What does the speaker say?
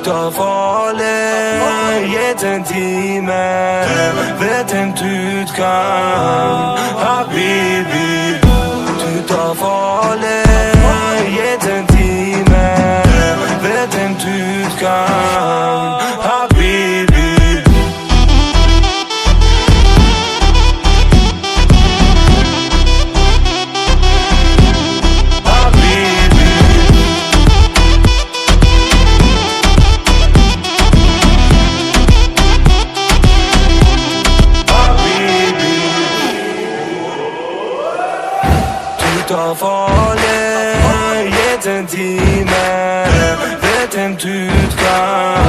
ta fale jetën time, vetëm ty t'kam, habibi. Ty ta fale jetën time, vetëm ty t'kam, habibi. Ta fale jetën time, vetëm ty t'kam.